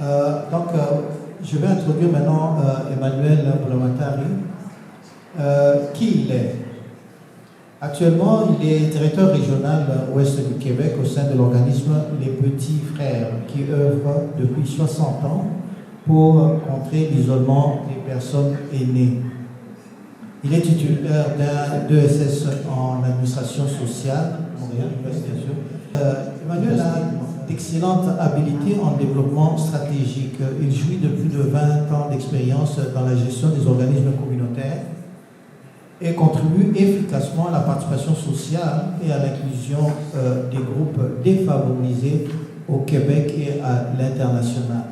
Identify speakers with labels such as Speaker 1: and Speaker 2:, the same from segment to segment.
Speaker 1: Je vais introduire maintenant Emmanuel Boulomatari. Qui il est? Actuellement, il est directeur régional ouest du Québec au sein de l'organisme Les Petits Frères, qui œuvre depuis 60 ans pour contrer l'isolement des personnes aînées. Il est titulaire d'un DESS en administration sociale, Montréal, bien sûr. Emmanuel a d'excellentes habiletés en développement stratégique. Il jouit de plus de 20 ans d'expérience dans la gestion des organismes communautaires et contribue efficacement à la participation sociale et à l'inclusion des groupes défavorisés au Québec et à l'international.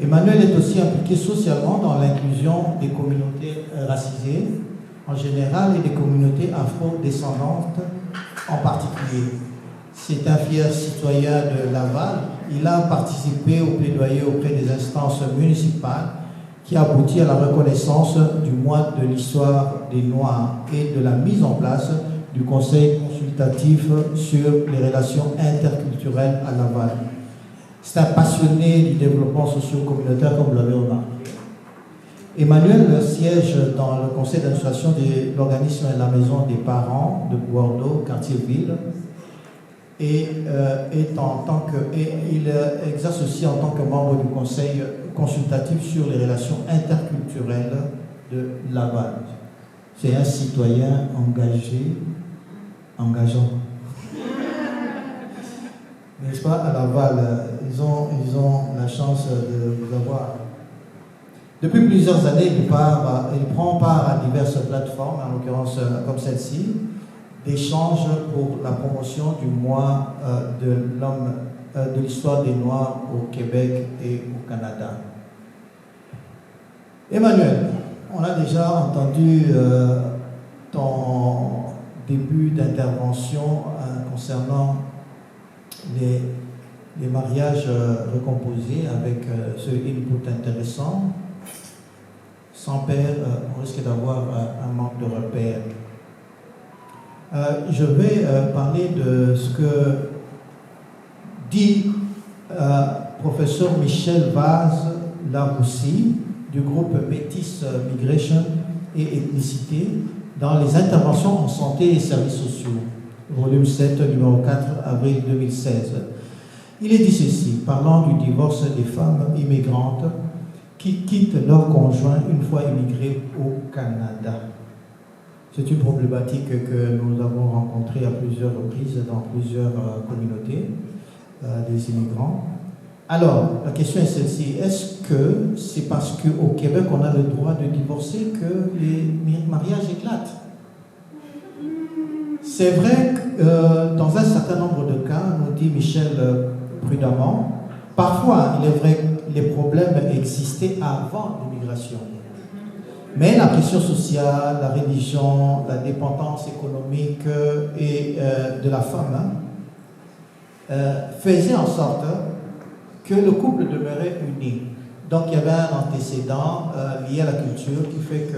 Speaker 1: Emmanuel est aussi impliqué socialement dans l'inclusion des communautés racisées en général et des communautés afro-descendantes en particulier. C'est un fier citoyen de Laval. Il a participé au plaidoyer auprès des instances municipales qui aboutit à la reconnaissance du mois de l'histoire des Noirs et de la mise en place du Conseil consultatif sur les relations interculturelles à Laval. C'est un passionné du développement socio-communautaire, comme vous l'avez remarqué. Emmanuel siège dans le conseil d'administration de l'organisme La Maison des Parents de Bordeaux, Quartier-Ville, et il exerce aussi en tant que membre du conseil consultatif sur les relations interculturelles de Laval. C'est un citoyen engageant. N'est-ce pas, à Laval, ils ont la chance de vous avoir. Depuis plusieurs années, il prend part à diverses plateformes, en l'occurrence comme celle-ci, d'échanges pour la promotion du mois de l'histoire des Noirs au Québec et au Canada. Emmanuel, on a déjà entendu ton début d'intervention concernant les mariages recomposés avec ce input intéressant. Sans père, on risque d'avoir un manque de repères. Je vais parler de ce que dit professeur Michel Vaz-Laroussi du groupe Métis Migration et Ethnicité dans les interventions en santé et services sociaux, volume 7, numéro 4, avril 2016. Il est dit ceci, parlant du divorce des femmes immigrantes qui quittent leur conjoint une fois immigrées au Canada. C'est une problématique que nous avons rencontrée à plusieurs reprises dans plusieurs communautés des immigrants. Alors, la question est celle-ci. Est-ce que c'est parce qu'au Québec, on a le droit de divorcer que les mariages éclatent? C'est vrai que dans un certain nombre de cas, nous dit Michel prudemment, parfois, il est vrai que les problèmes existaient avant l'immigration. Mais la pression sociale, la religion, la dépendance économique et de la femme faisaient en sorte que le couple demeurait uni. Donc il y avait un antécédent lié à la culture qui fait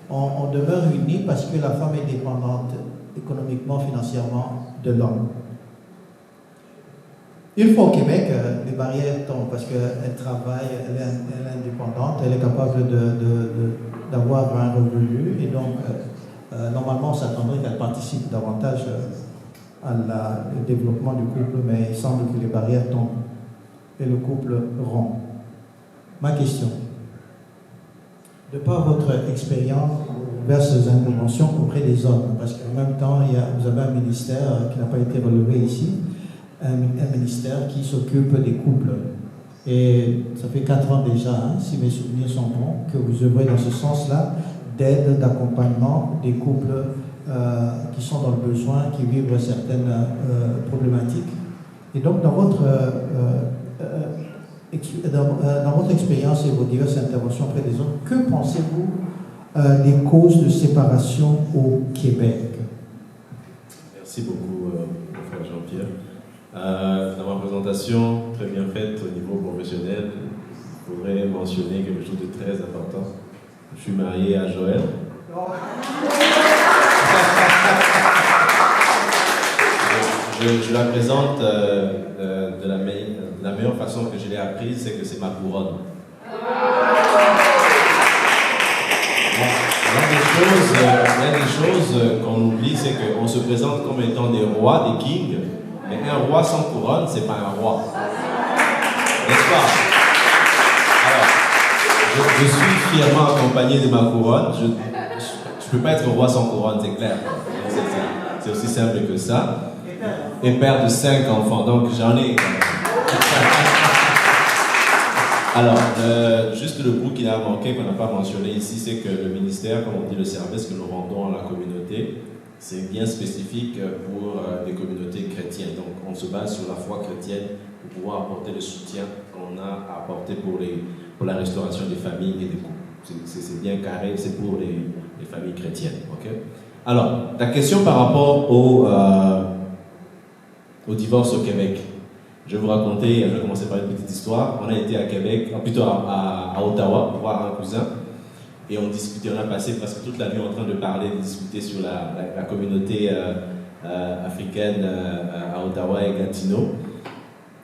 Speaker 1: qu'on demeure unis parce que la femme est dépendante économiquement, financièrement de l'homme. Une fois au Québec, les barrières tombent parce qu'elle travaille, elle est indépendante, elle est capable d'avoir un revenu et donc normalement on s'attendrait qu'elle participe davantage au développement du couple, mais il semble que les barrières tombent et le couple rompt. Ma question, de par votre expérience, diverses interventions auprès des hommes, parce qu'en même temps vous avez un ministère qui n'a pas été relevé ici, un ministère qui s'occupe des couples. Et ça fait 4 ans déjà, si mes souvenirs sont bons, que vous œuvrez dans ce sens-là, d'aide, d'accompagnement des couples qui sont dans le besoin, qui vivent certaines problématiques. Et donc, dans votre expérience et vos diverses interventions auprès des hommes, que pensez-vous des causes de séparation au Québec?
Speaker 2: Merci beaucoup, mon frère Jean-Pierre. Dans ma présentation, très bien faite au niveau professionnel, il faudrait mentionner quelque chose de très important. Je suis marié à Joël. Je la présente de la meilleure façon que je l'ai apprise, c'est que c'est ma couronne. Il y a des choses qu'on oublie, c'est qu'on se présente comme étant des rois, des kings, mais un roi sans couronne, c'est pas un roi. N'est-ce pas? Alors, je suis fièrement accompagné de ma couronne. Je ne peux pas être roi sans couronne, c'est clair. C'est aussi simple que ça. Et père de 5 enfants, donc j'en ai. Alors, juste le bout qui a manqué, qu'on n'a pas mentionné ici, c'est que le ministère, comme on dit, le service que nous rendons à la communauté, c'est bien spécifique pour des communautés chrétiennes. Donc, on se base sur la foi chrétienne pour pouvoir apporter le soutien qu'on a à apporter pour la restauration des familles et des couples. C'est bien carré, c'est pour les familles chrétiennes. Okay? Alors, la question par rapport au divorce au Québec. Je vais vous raconter, je vais commencer par une petite histoire. On a été à Québec, plutôt à Ottawa, pour voir un cousin. Et on discutait, on a passé presque toute la nuit en train de parler, de discuter sur la communauté africaine à Ottawa et Gatineau.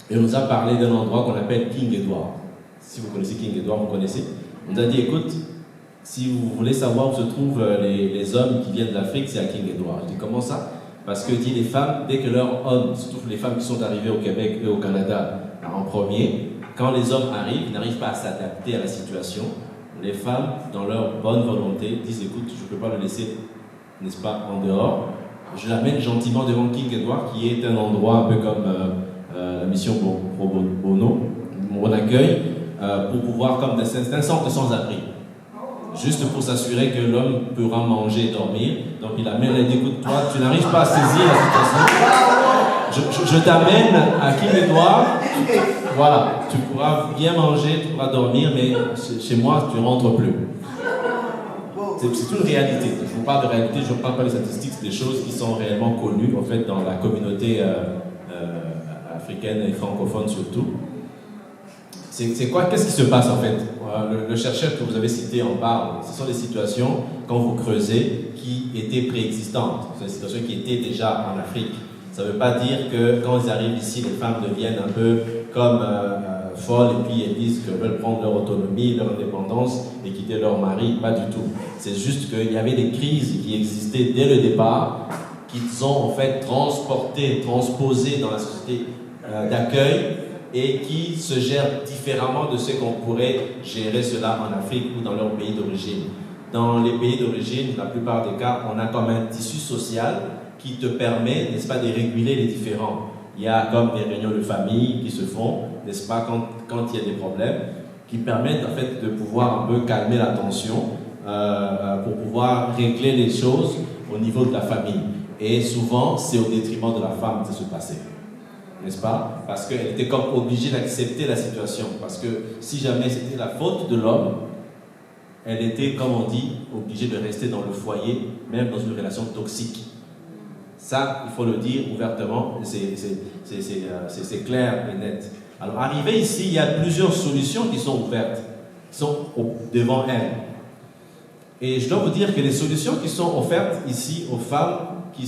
Speaker 2: Et on nous a parlé d'un endroit qu'on appelle King Edward. Si vous connaissez King Edward, vous connaissez. On nous a dit, écoute, si vous voulez savoir où se trouvent les hommes qui viennent d'Afrique, c'est à King Edward. Je dis, comment ça? Parce que dit les femmes, dès que leurs hommes, surtout les femmes qui sont arrivées au Québec et au Canada en premier, quand les hommes arrivent, ils n'arrivent pas à s'adapter à la situation. Les femmes, dans leur bonne volonté, disent écoute, je ne peux pas le laisser, n'est-ce pas, en dehors. Je l'amène gentiment devant King Edward, qui est un endroit un peu comme la mission Bono, mon accueil, pour pouvoir, comme c'est un centre de sans-abri. Juste pour s'assurer que l'homme pourra manger et dormir. Donc il amène, il dit écoute, toi, tu n'arrives pas à saisir la situation. Je t'amène à King Edward. Voilà, tu pourras bien manger, tu pourras dormir, mais chez moi, tu ne rentres plus. C'est une réalité. Je vous parle de réalité, je ne parle pas de statistiques, c'est des choses qui sont réellement connues en fait, dans la communauté africaine et francophone surtout. C'est quoi? Qu'est-ce qui se passe en fait? Le chercheur que vous avez cité en parle. Ce sont des situations, quand vous creusez, qui étaient préexistantes. Ce sont des situations qui étaient déjà en Afrique. Ça ne veut pas dire que quand ils arrivent ici, les femmes deviennent un peu comme folles et puis elles disent qu'elles veulent prendre leur autonomie, leur indépendance et quitter leur mari. Pas du tout. C'est juste qu'il y avait des crises qui existaient dès le départ, qu'ils ont en fait transportées, transposées dans la société d'accueil, et qui se gèrent différemment de ce qu'on pourrait gérer cela en Afrique ou dans leur pays d'origine. Dans les pays d'origine, la plupart des cas, on a comme un tissu social qui te permet, n'est-ce pas, de réguler les différends. Il y a comme des réunions de famille qui se font, n'est-ce pas, quand il y a des problèmes, qui permettent en fait de pouvoir un peu calmer la tension pour pouvoir régler les choses au niveau de la famille. Et souvent, c'est au détriment de la femme que ça se passait. N'est-ce pas? Parce qu'elle était comme obligée d'accepter la situation. Parce que si jamais c'était la faute de l'homme, elle était, comme on dit, obligée de rester dans le foyer, même dans une relation toxique. Ça, il faut le dire ouvertement, c'est clair et net. Alors, arrivé ici, il y a plusieurs solutions qui sont ouvertes, qui sont devant elle. Et je dois vous dire que les solutions qui sont offertes ici aux femmes qui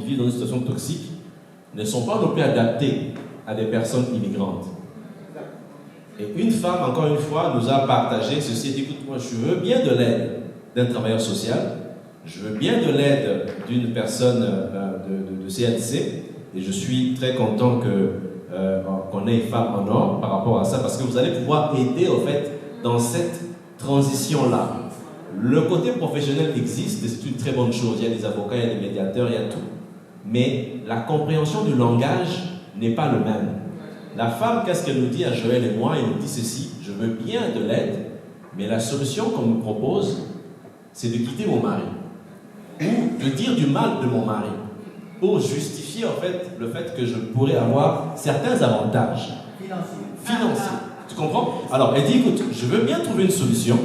Speaker 2: vivent dans une situation toxique, ne sont pas non plus adaptés à des personnes immigrantes. Et une femme, encore une fois, nous a partagé ceci. Elle dit, écoute, moi, je veux bien de l'aide d'un travailleur social, je veux bien de l'aide d'une personne de CNC, et je suis très content qu'on ait une femme en or par rapport à ça, parce que vous allez pouvoir aider, en fait, dans cette transition-là. Le côté professionnel existe, et c'est une très bonne chose. Il y a des avocats, il y a des médiateurs, il y a tout. Mais la compréhension du langage n'est pas le même. La femme, qu'est-ce qu'elle nous dit à Joël et moi? Elle nous dit ceci: je veux bien de l'aide, mais la solution qu'on me propose, c'est de quitter mon mari. Ou de dire du mal de mon mari, pour justifier en fait le fait que je pourrais avoir certains avantages financiers. Tu comprends? Alors, elle dit, écoute, je veux bien trouver une solution,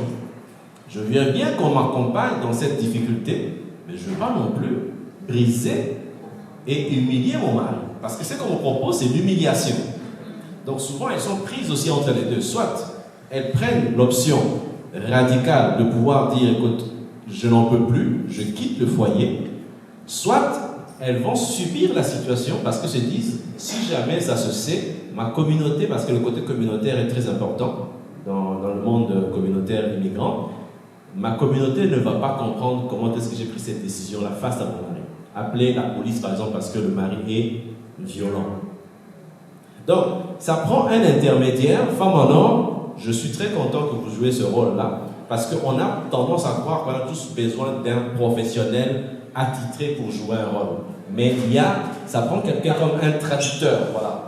Speaker 2: je veux bien qu'on m'accompagne dans cette difficulté, mais je ne veux pas non plus briser et humilier mon mari. Parce que ce qu'on me propose, c'est l'humiliation. Donc souvent, elles sont prises aussi entre les deux. Soit elles prennent l'option radicale de pouvoir dire, écoute, je n'en peux plus, je quitte le foyer. Soit elles vont subir la situation parce que se disent, si jamais ça se sait, ma communauté, parce que le côté communautaire est très important dans le monde communautaire immigrant, ma communauté ne va pas comprendre comment est-ce que j'ai pris cette décision-là face à mon mari. Appeler la police, par exemple, parce que le mari est violent. Donc, ça prend un intermédiaire, femme en or. Je suis très content que vous jouiez ce rôle-là, parce qu'on a tendance à croire qu'on a tous besoin d'un professionnel attitré pour jouer un rôle. Mais ça prend quelqu'un comme un traducteur, voilà.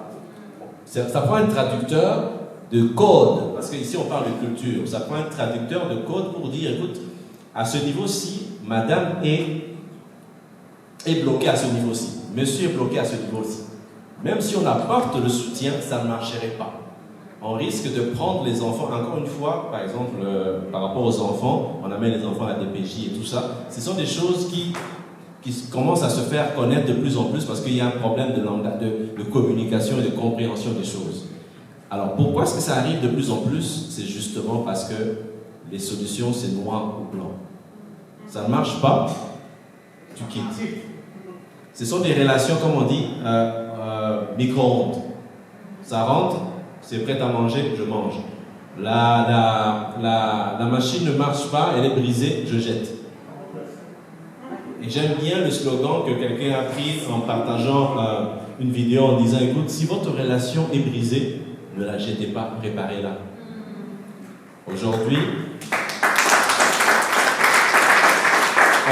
Speaker 2: Ça prend un traducteur de code, parce qu'ici on parle de culture, ça prend un traducteur de code pour dire, écoute, à ce niveau-ci, madame est bloquée à ce niveau-ci, monsieur est bloqué à ce niveau-ci. Même si on apporte le soutien, ça ne marcherait pas. On risque de prendre les enfants, encore une fois, par exemple, par rapport aux enfants, on amène les enfants à la DPJ et tout ça, ce sont des choses qui commencent à se faire connaître de plus en plus parce qu'il y a un problème de communication et de compréhension des choses. Alors, pourquoi est-ce que ça arrive de plus en plus? C'est justement parce que les solutions, c'est noir ou blanc. Ça ne marche pas, tu quittes. Ce sont des relations, comme on dit, micro-ondes. Ça rentre, c'est prêt à manger, je mange. La machine ne marche pas, elle est brisée, je jette. Et j'aime bien le slogan que quelqu'un a pris en partageant une vidéo en disant, écoute, si votre relation est brisée, ne la jetez pas, réparez-la. Aujourd'hui,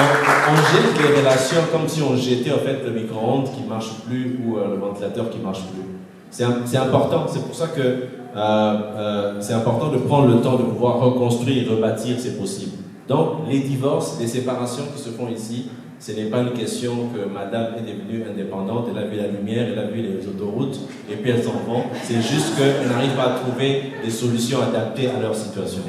Speaker 2: on jette les relations comme si on jetait en fait le micro-ondes qui ne marche plus ou le ventilateur qui ne marche plus. C'est important, c'est pour ça que c'est important de prendre le temps de pouvoir reconstruire, rebâtir, c'est possible. Donc, les divorces, les séparations qui se font ici, ce n'est pas une question que madame est devenue indépendante, elle a vu la lumière, elle a vu les autoroutes, et puis elles s'en vont. C'est juste qu'elles n'arrivent pas à trouver des solutions adaptées à leur situation.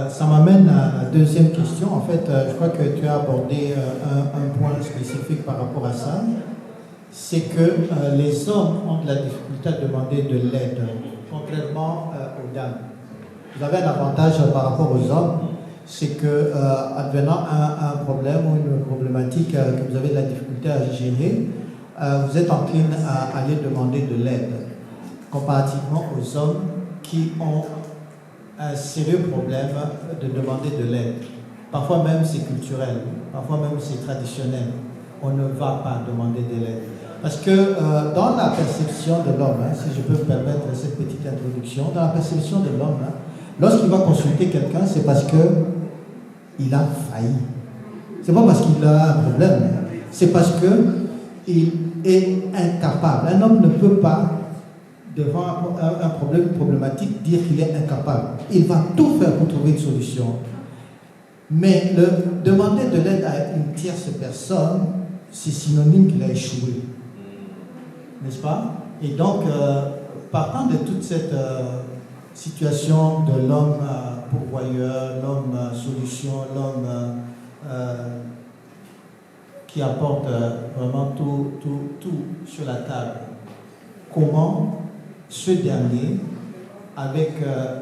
Speaker 1: Ça m'amène à la deuxième question. En fait, je crois que tu as abordé un point spécifique par rapport à ça. C'est que les hommes ont de la difficulté à demander de l'aide, contrairement aux dames. Vous avez un avantage par rapport aux hommes, c'est que, advenant un problème ou une problématique que vous avez de la difficulté à gérer, vous êtes encline à aller demander de l'aide, comparativement aux hommes qui ont un sérieux problème de demander de l'aide. Parfois même c'est culturel, parfois même c'est traditionnel. On ne va pas demander de l'aide. Parce que dans la perception de l'homme, si je peux me permettre cette petite introduction, dans la perception de l'homme, lorsqu'il va consulter quelqu'un, c'est parce qu'il a failli. C'est pas parce qu'il a un problème, c'est parce qu'il est incapable. Un homme ne peut pas, devant un problème, une problématique, dire qu'il est incapable. Il va tout faire pour trouver une solution. Mais demander de l'aide à une tierce personne, c'est synonyme qu'il a échoué. N'est-ce pas? Et donc, partant de toute cette situation de l'homme pourvoyeur, l'homme solution, l'homme qui apporte vraiment tout sur la table, comment ce dernier, avec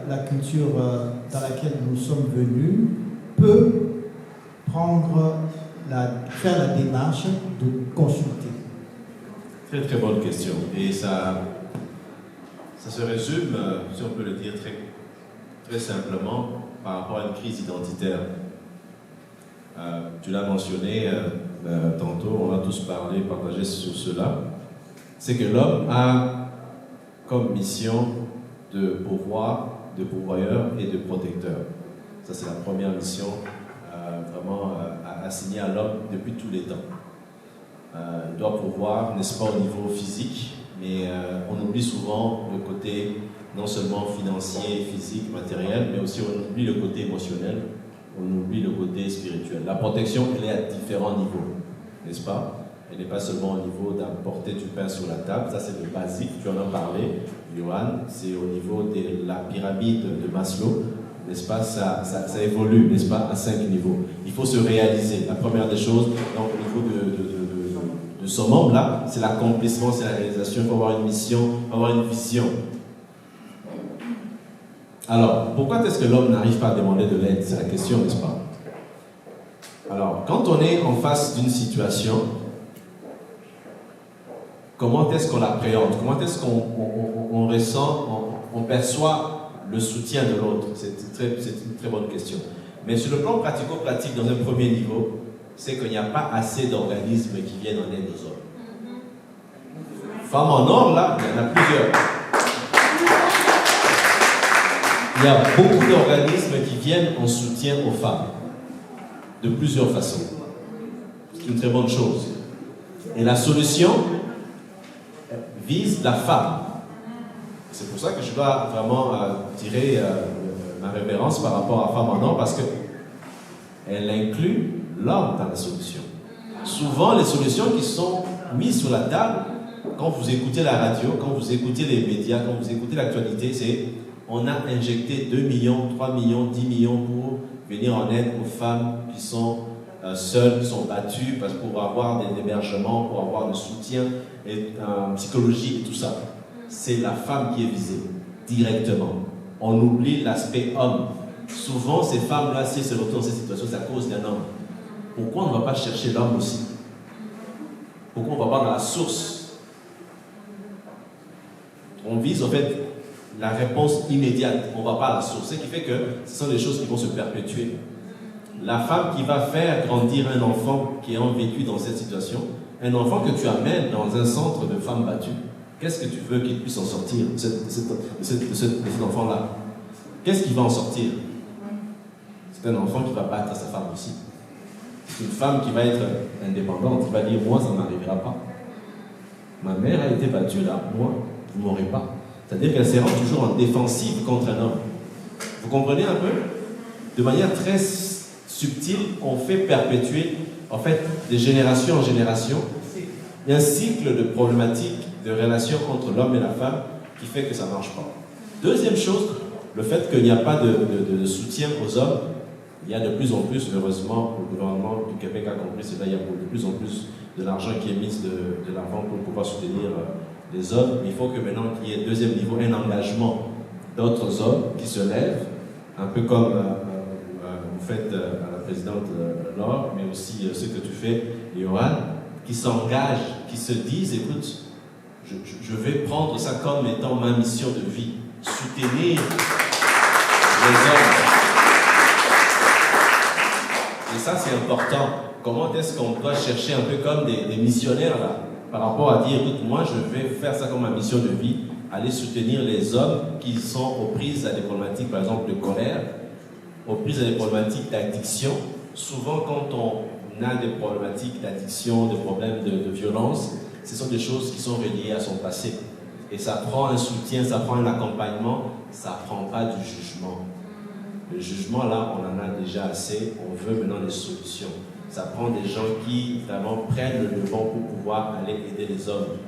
Speaker 1: la culture dans laquelle nous sommes venus, peut faire la démarche de consulter?
Speaker 2: Très très bonne question. Et ça se résume, si on peut le dire très, très simplement, par rapport à une crise identitaire. Tu l'as mentionné tantôt, on a tous partagé sur cela. C'est que l'homme a comme mission de pourvoyeur et de protecteur. Ça, c'est la première mission vraiment assignée à l'homme depuis tous les temps. Il doit pourvoir, n'est-ce pas, au niveau physique, mais on oublie souvent le côté non seulement financier, physique, matériel, mais aussi on oublie le côté émotionnel, on oublie le côté spirituel. La protection, elle est à différents niveaux, n'est-ce pas? Elle n'est pas seulement au niveau d'apporter du pain sur la table, ça c'est le basique, tu en as parlé, Johan, c'est au niveau de la pyramide de Maslow, n'est-ce pas? Ça évolue, n'est-ce pas, à 5 niveaux. Il faut se réaliser. La première des choses, donc au niveau de ce membre-là, c'est l'accomplissement, c'est la réalisation. Il faut avoir une mission, avoir une vision. Alors, pourquoi est-ce que l'homme n'arrive pas à demander de l'aide? C'est la question, n'est-ce pas? Alors, quand on est en face d'une situation, comment est-ce qu'on l'appréhende? Comment est-ce qu'on ressent, on perçoit le soutien de l'autre? C'est une très bonne question. Mais sur le plan pratico-pratique, dans un premier niveau, c'est qu'il n'y a pas assez d'organismes qui viennent en aide aux hommes. Femmes en or, là, il y en a plusieurs. Il y a beaucoup d'organismes qui viennent en soutien aux femmes, de plusieurs façons. C'est une très bonne chose. Et la solution vise la femme. C'est pour ça que je dois vraiment tirer ma révérence par rapport à Femme en Or, parce qu'elle inclut l'homme dans la solution. Souvent, les solutions qui sont mises sur la table, quand vous écoutez la radio, quand vous écoutez les médias, quand vous écoutez l'actualité, c'est on a injecté 2 millions, 3 millions, 10 millions pour venir en aide aux femmes qui sont seules, qui sont battues, pour avoir des hébergements, pour avoir du soutien et, psychologique et tout ça. C'est la femme qui est visée directement. On oublie l'aspect homme. Souvent, ces femmes-là, si elles se retrouvent dans cette situation, c'est à cause d'un homme. Pourquoi on ne va pas chercher l'homme aussi? Pourquoi on ne va pas dans la source? On vise en fait la réponse immédiate. On ne va pas à la source. Ce qui fait que ce sont des choses qui vont se perpétuer. La femme qui va faire grandir un enfant qui est vécu dans cette situation, un enfant que tu amènes dans un centre de femmes battues, qu'est-ce que tu veux qu'il puisse en sortir de cet enfant-là? Qu'est-ce qu'il va en sortir? C'est un enfant qui va battre sa femme aussi. C'est une femme qui va être indépendante, qui va dire « moi, ça ne m'arrivera pas. Ma mère a été battue là, moi, vous ne m'aurez pas. » C'est-à-dire qu'elle se rend toujours en défensive contre un homme. Vous comprenez un peu? De manière très subtile, on fait perpétuer, en fait, de génération en génération, un cycle de problématiques, de relations entre l'homme et la femme qui fait que ça ne marche pas. Deuxième chose, le fait qu'il n'y a pas de soutien aux hommes. Il y a de plus en plus, heureusement, le gouvernement du Québec a compris cela, il y a de plus en plus de l'argent qui est mis de l'argent pour pouvoir soutenir les hommes. Il faut que maintenant qu'il y ait, deuxième niveau, un engagement d'autres hommes qui se lèvent, un peu comme vous faites à la présidente Laure, mais aussi ce que tu fais, Johan, qui s'engagent, qui se disent, écoute, je vais prendre ça comme étant ma mission de vie, soutenir les hommes. Et ça, c'est important. Comment est-ce qu'on doit chercher un peu comme des missionnaires là, par rapport à dire, écoute, moi, je vais faire ça comme ma mission de vie, aller soutenir les hommes qui sont aux prises à des problématiques, par exemple, de colère, aux prises à des problématiques d'addiction. Souvent, quand on a des problématiques d'addiction, des problèmes de violence, ce sont des choses qui sont reliées à son passé. Et ça prend un soutien, ça prend un accompagnement, ça ne prend pas du jugement. Le jugement, là, on en a déjà assez. On veut maintenant des solutions. Ça prend des gens qui vraiment prennent le devant pour pouvoir aller aider les hommes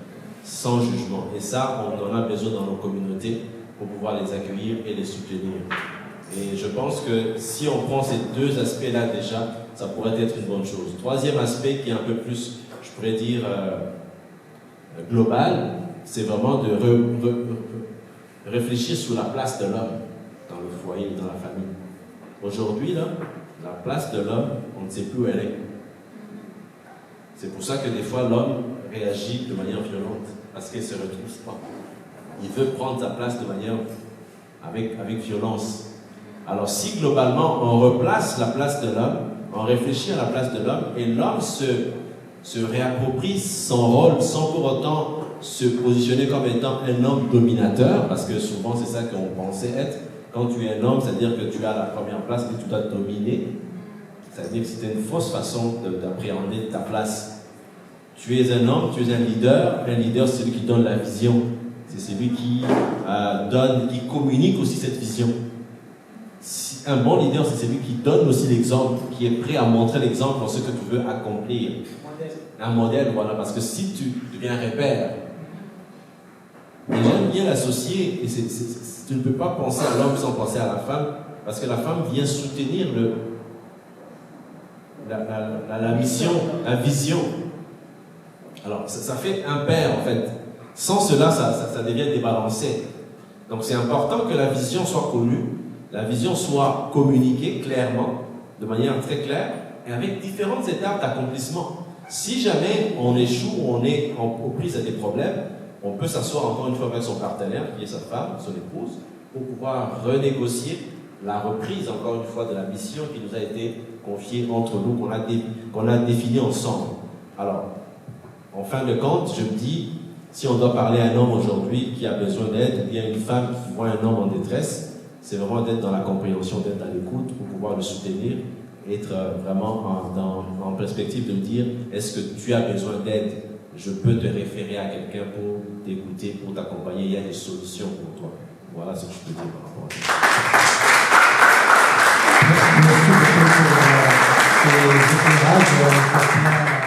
Speaker 2: sans jugement. Et ça, on en a besoin dans nos communautés pour pouvoir les accueillir et les soutenir. Et je pense que si on prend ces deux aspects-là déjà, ça pourrait être une bonne chose. Troisième aspect qui est un peu plus, je pourrais dire, global, c'est vraiment de réfléchir sur la place de l'homme dans le foyer, dans la famille. Aujourd'hui, là, la place de l'homme, on ne sait plus où elle est. C'est pour ça que des fois, l'homme réagit de manière violente, parce qu'il ne se retrouve pas. Il veut prendre sa place de manière avec violence. Alors si globalement, on replace la place de l'homme, on réfléchit à la place de l'homme, et l'homme se réapproprie son rôle sans pour autant se positionner comme étant un homme dominateur, parce que souvent c'est ça qu'on pensait être. Quand tu es un homme, c'est-à-dire que tu as la première place et tu dois dominer. C'est-à-dire que c'était une fausse façon d'appréhender ta place. Tu es un homme, tu es un leader. Un leader, c'est celui qui donne la vision. C'est celui qui qui communique aussi cette vision. Un bon leader, c'est celui qui donne aussi l'exemple, qui est prêt à montrer l'exemple dans ce que tu veux accomplir. Un modèle, voilà, parce que si tu deviens un repère, et j'aime bien l'associer, et tu ne peux pas penser à l'homme sans penser à la femme, parce que la femme vient soutenir la mission, la vision. Alors, ça fait un pair, en fait. Sans cela, ça devient débalancé. Donc c'est important que la vision soit connue, la vision soit communiquée clairement, de manière très claire, et avec différentes étapes d'accomplissement. Si jamais on échoue, on est aux prises à des problèmes, on peut s'asseoir encore une fois avec son partenaire, qui est sa femme, son épouse, pour pouvoir renégocier la reprise, encore une fois, de la mission qui nous a été confiée entre nous, qu'on a définie ensemble. Alors, en fin de compte, je me dis, si on doit parler à un homme aujourd'hui qui a besoin d'aide, ou bien une femme qui voit un homme en détresse, c'est vraiment d'être dans la compréhension, d'être à l'écoute pour pouvoir le soutenir, être vraiment en perspective de dire, est-ce que tu as besoin d'aide? Je peux te référer à quelqu'un pour t'écouter, pour t'accompagner, il y a des solutions pour toi. Voilà ce que je peux dire par rapport à ça.
Speaker 1: Merci beaucoup pour ces éclairages.